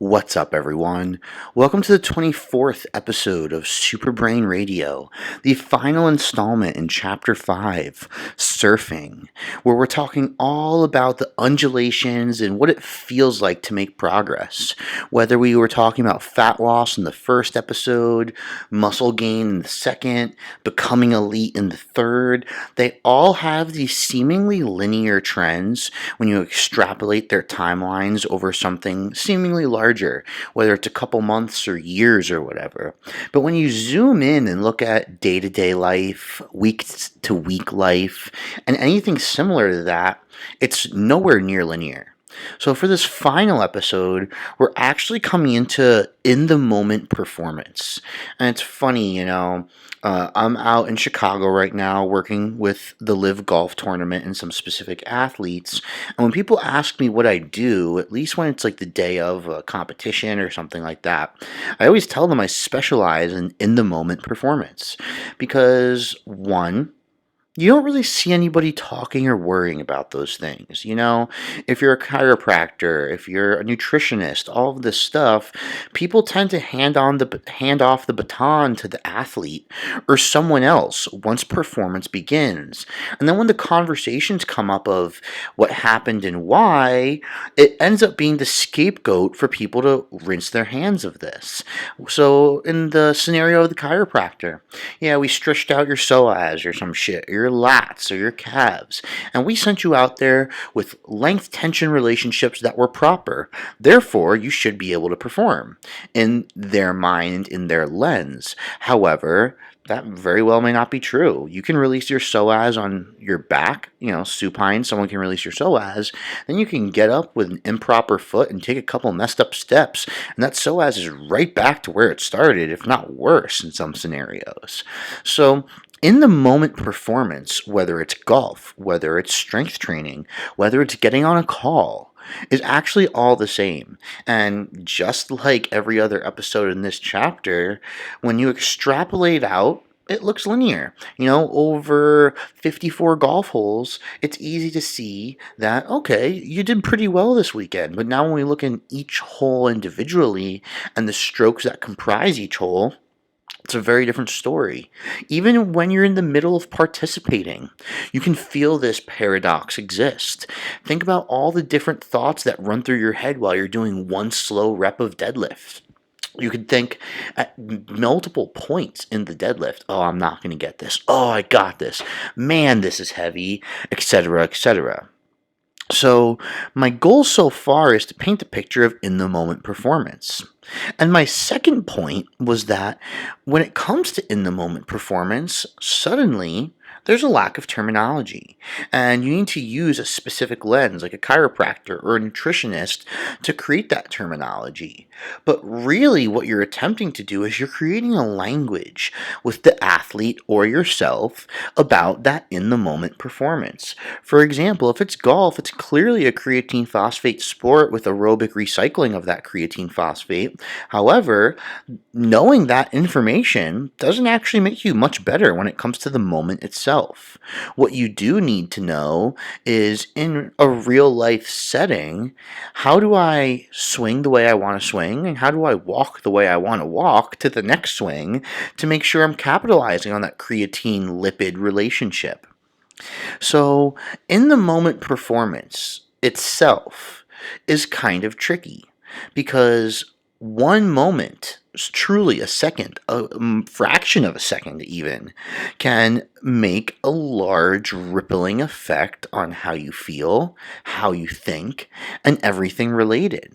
What's up, everyone? Welcome to the 24th episode of Super Brain Radio, the final installment in Chapter 5, Surfing, where we're talking all about the undulations and what it feels like to make progress. Whether we were talking about fat loss in the first episode, muscle gain in the second, becoming elite in the third, they all have these seemingly linear trends when you extrapolate their timelines over something seemingly larger, whether it's a couple months or years or whatever. But when you zoom in and look at day-to-day life, week-to-week life, and anything similar to that, it's nowhere near linear. So for this final episode, we're actually coming into in-the-moment performance. And it's funny, I'm out in Chicago right now working with the Live Golf Tournament and some specific athletes. And when people ask me what I do, at least when it's like the day of a competition or something like that, I always tell them I specialize in the moment performance. Because, one, you don't really see anybody talking or worrying about those things. If you're a chiropractor, if you're a nutritionist, all of this stuff, people tend to hand off the baton to the athlete or someone else once performance begins. And then when the conversations come up of what happened and why, it ends up being the scapegoat for people to rinse their hands of this. So in the scenario of the chiropractor, yeah, we stretched out your psoas or some shit, or your lats or your calves, and we sent you out there with length tension relationships that were proper. Therefore, you should be able to perform in their mind, in their lens. However, that very well may not be true. You can release your psoas on your back, supine, someone can release your psoas, then you can get up with an improper foot and take a couple messed up steps, and that psoas is right back to where it started, if not worse in some scenarios. So, in the moment performance, whether it's golf, whether it's strength training, whether it's getting on a call, is actually all the same. And just like every other episode in this chapter, when you extrapolate out, it looks linear. Over 54 golf holes, it's easy to see that, okay, you did pretty well this weekend. But now when we look in each hole individually and the strokes that comprise each hole, it's a very different story. Even when you're in the middle of participating, you can feel this paradox exist. Think about all the different thoughts that run through your head while you're doing one slow rep of deadlift. You could think at multiple points in the deadlift, oh, I'm not going to get this. Oh, I got this. Man, this is heavy, etc., etc. So, my goal so far is to paint a picture of in-the-moment performance. And my second point was that when it comes to in-the-moment performance, suddenly there's a lack of terminology. And you need to use a specific lens, like a chiropractor or a nutritionist, to create that terminology. But really, what you're attempting to do is you're creating a language with the athlete or yourself about that in-the-moment performance. For example, if it's golf, it's clearly a creatine phosphate sport with aerobic recycling of that creatine phosphate. However, knowing that information doesn't actually make you much better when it comes to the moment itself. What you do need to know is, in a real life setting, how do I swing the way I want to swing, and how do I walk the way I want to walk to the next swing to make sure I'm capitalizing on that creatine lipid relationship. So, in the moment performance itself is kind of tricky, because one moment, truly a second, a fraction of a second even, can make a large rippling effect on how you feel, how you think, and everything related.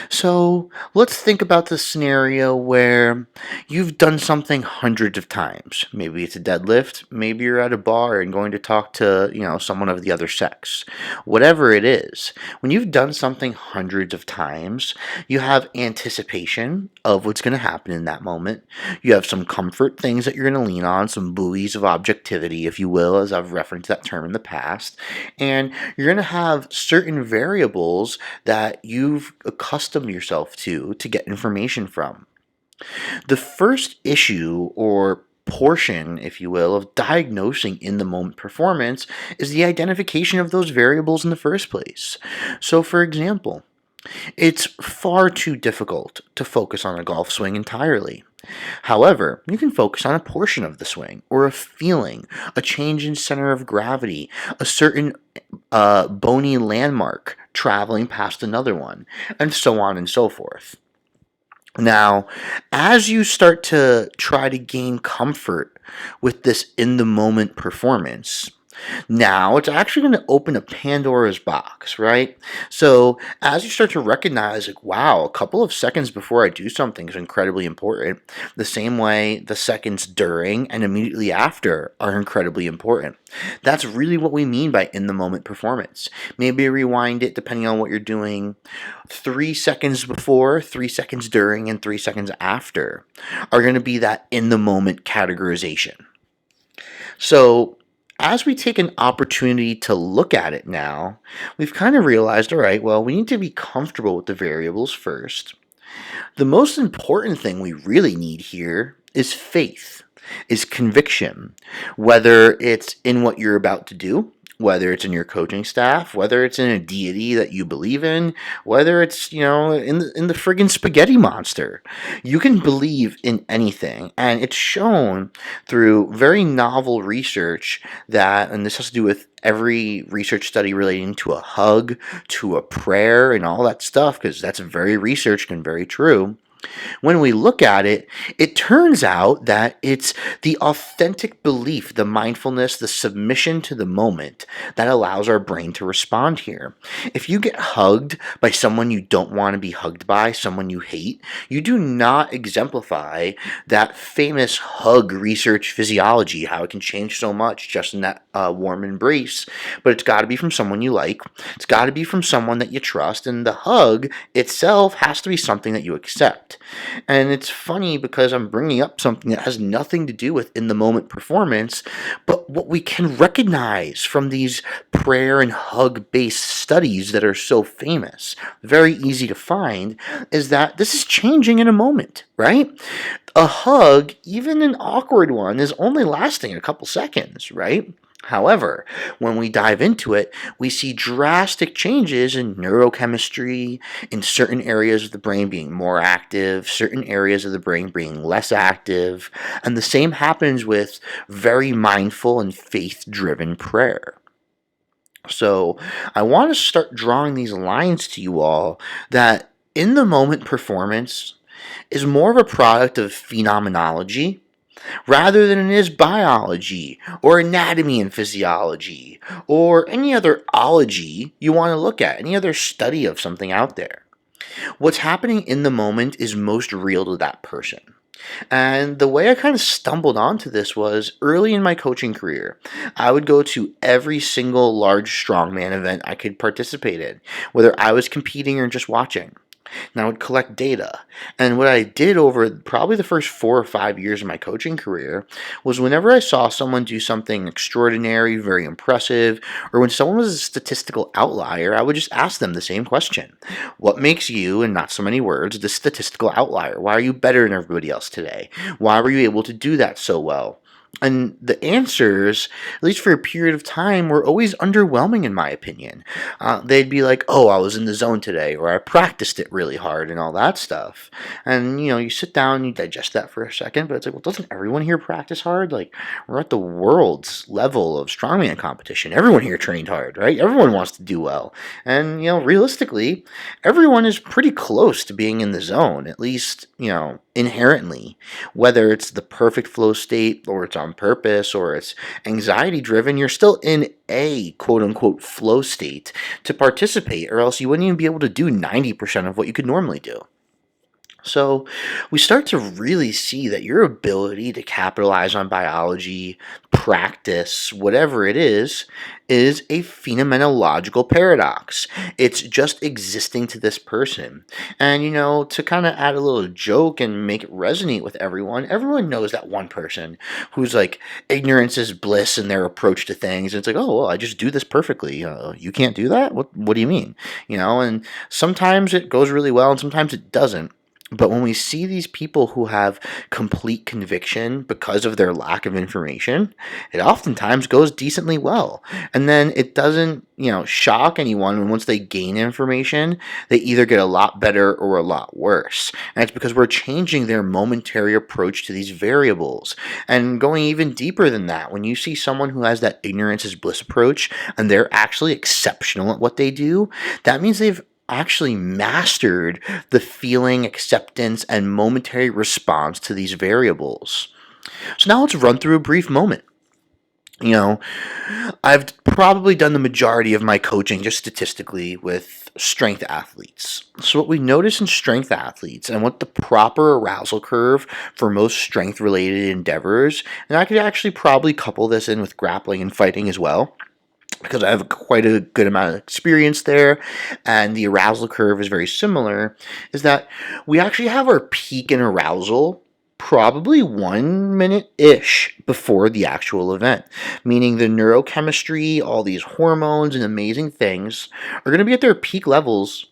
So let's think about the scenario where you've done something hundreds of times. Maybe it's a deadlift, maybe you're at a bar and going to talk to, someone of the other sex. Whatever it is, when you've done something hundreds of times, you have anticipation of what's going to happen in that moment. You have some comfort things that you're going to lean on, some buoys of objectivity, if you will, as I've referenced that term in the past. And you're going to have certain variables that you've accustomed yourself to get information from. The first issue or portion, if you will, of diagnosing in the moment performance is the identification of those variables in the first place. So, for example, It's far too difficult to focus on a golf swing entirely. However, you can focus on a portion of the swing, or a feeling, a change in center of gravity, a certain bony landmark traveling past another one, and so on and so forth. Now, as you start to try to gain comfort with this in the moment performance, now it's actually going to open a Pandora's box, right? So as you start to recognize, like, wow, a couple of seconds before I do something is incredibly important, the same way the seconds during and immediately after are incredibly important. That's really what we mean by in the moment performance. Maybe rewind it depending on what you're doing. 3 seconds before, 3 seconds during, and 3 seconds after are going to be that in the moment categorization. So, as we take an opportunity to look at it now, we've kind of realized, all right, well, we need to be comfortable with the variables first. The most important thing we really need here is faith, is conviction, whether it's in what you're about to do, whether it's in your coaching staff, whether it's in a deity that you believe in, whether it's, in the friggin' spaghetti monster. You can believe in anything, and it's shown through very novel research that, and this has to do with every research study relating to a hug, to a prayer, and all that stuff, because that's very researched and very true. When we look at it, it turns out that it's the authentic belief, the mindfulness, the submission to the moment that allows our brain to respond here. If you get hugged by someone you don't want to be hugged by, someone you hate, you do not exemplify that famous hug research physiology, how it can change so much just in that warm embrace. But it's got to be from someone you like. It's got to be from someone that you trust. And the hug itself has to be something that you accept. And it's funny because I'm bringing up something that has nothing to do with in the moment performance, but what we can recognize from these prayer and hug based studies that are so famous, very easy to find, is that this is changing in a moment, right? A hug, even an awkward one, is only lasting a couple seconds, right? However, when we dive into it, we see drastic changes in neurochemistry, in certain areas of the brain being more active, certain areas of the brain being less active, and the same happens with very mindful and faith-driven prayer. So, I want to start drawing these lines to you all that in the moment performance is more of a product of phenomenology rather than it is biology or anatomy and physiology or any other ology you want to look at, any other study of something out there. What's happening in the moment is most real to that person. And the way I kind of stumbled onto this was early in my coaching career. I would go to every single large strongman event I could participate in, whether I was competing or just watching. And I would collect data. And what I did over probably the first 4 or 5 years of my coaching career was whenever I saw someone do something extraordinary, very impressive, or when someone was a statistical outlier, I would just ask them the same question. What makes you, in not so many words, the statistical outlier? Why are you better than everybody else today? Why were you able to do that so well? And the answers, at least for a period of time, were always underwhelming in my opinion. They'd be like, oh, I was in the zone today, or I practiced it really hard and all that stuff. And, you sit down and you digest that for a second, but it's like, well, doesn't everyone here practice hard? Like, we're at the world's level of strongman competition. Everyone here trained hard, right? Everyone wants to do well. And, realistically, everyone is pretty close to being in the zone, at least, inherently, whether it's the perfect flow state or it's on purpose or it's anxiety driven, you're still in a quote unquote flow state to participate, or else you wouldn't even be able to do 90% of what you could normally do. So we start to really see that your ability to capitalize on biology, practice, whatever it is a phenomenological paradox. It's just existing to this person. And, to kind of add a little joke and make it resonate with everyone knows that one person who's like, ignorance is bliss in their approach to things. And it's like, oh, well, I just do this perfectly. You can't do that? What do you mean? And sometimes it goes really well and sometimes it doesn't. But when we see these people who have complete conviction because of their lack of information, it oftentimes goes decently well. And then it doesn't, shock anyone when once they gain information, they either get a lot better or a lot worse. And it's because we're changing their momentary approach to these variables. And going even deeper than that, when you see someone who has that ignorance is bliss approach and they're actually exceptional at what they do, that means they've actually mastered the feeling, acceptance, and momentary response to these variables. So now let's run through a brief moment. I've probably done the majority of my coaching just statistically with strength athletes. So what we notice in strength athletes and what the proper arousal curve for most strength related endeavors, and I could actually probably couple this in with grappling and fighting as well, because I have quite a good amount of experience there, and the arousal curve is very similar, is that we actually have our peak in arousal probably 1 minute-ish before the actual event, meaning the neurochemistry, all these hormones and amazing things are going to be at their peak levels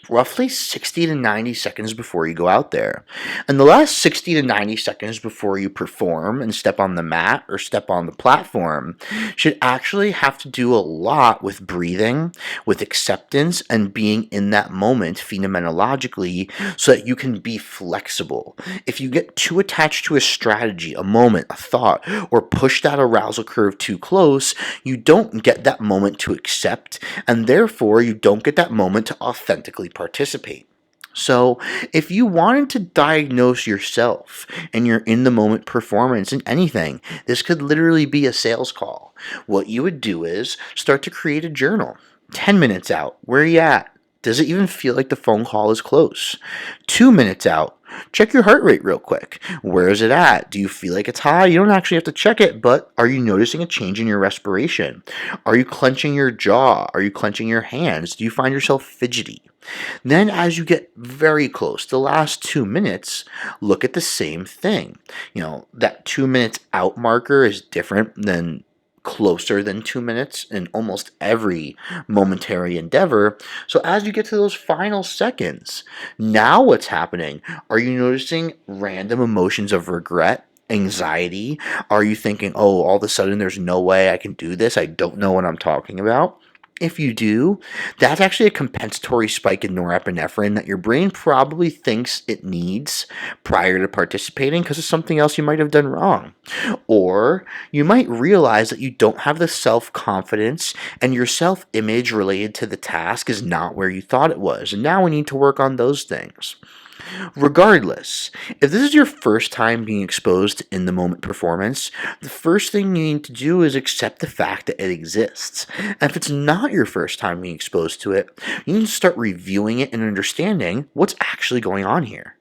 roughly 60 to 90 seconds before you go out there. And the last 60 to 90 seconds before you perform and step on the mat or step on the platform should actually have to do a lot with breathing, with acceptance, and being in that moment phenomenologically so that you can be flexible. If you get too attached to a strategy, a moment, a thought, or push that arousal curve too close, you don't get that moment to accept, and therefore you don't get that moment to authentically participate. So, if you wanted to diagnose yourself and your in the moment performance in anything, this could literally be a sales call. What you would do is start to create a journal. 10 minutes out, where are you at? Does it even feel like the phone call is close? 2 minutes out, check your heart rate real quick. Where is it at? Do you feel like it's high? You don't actually have to check it, but are you noticing a change in your respiration? Are you clenching your jaw? Are you clenching your hands? Do you find yourself fidgety? Then, as you get very close, the last 2 minutes, look at the same thing. That 2 minutes out marker is different than closer than 2 minutes in almost every momentary endeavor. So as you get to those final seconds, now what's happening? Are you noticing random emotions of regret? Anxiety? Are you thinking, oh, all of a sudden there's no way I can do this? I don't know what I'm talking about. If you do, that's actually a compensatory spike in norepinephrine that your brain probably thinks it needs prior to participating because of something else you might have done wrong. Or you might realize that you don't have the self-confidence and your self-image related to the task is not where you thought it was. And now we need to work on those things. Regardless, if this is your first time being exposed to in the moment performance, the first thing you need to do is accept the fact that it exists. And if it's not your first time being exposed to it, you need to start reviewing it and understanding what's actually going on here.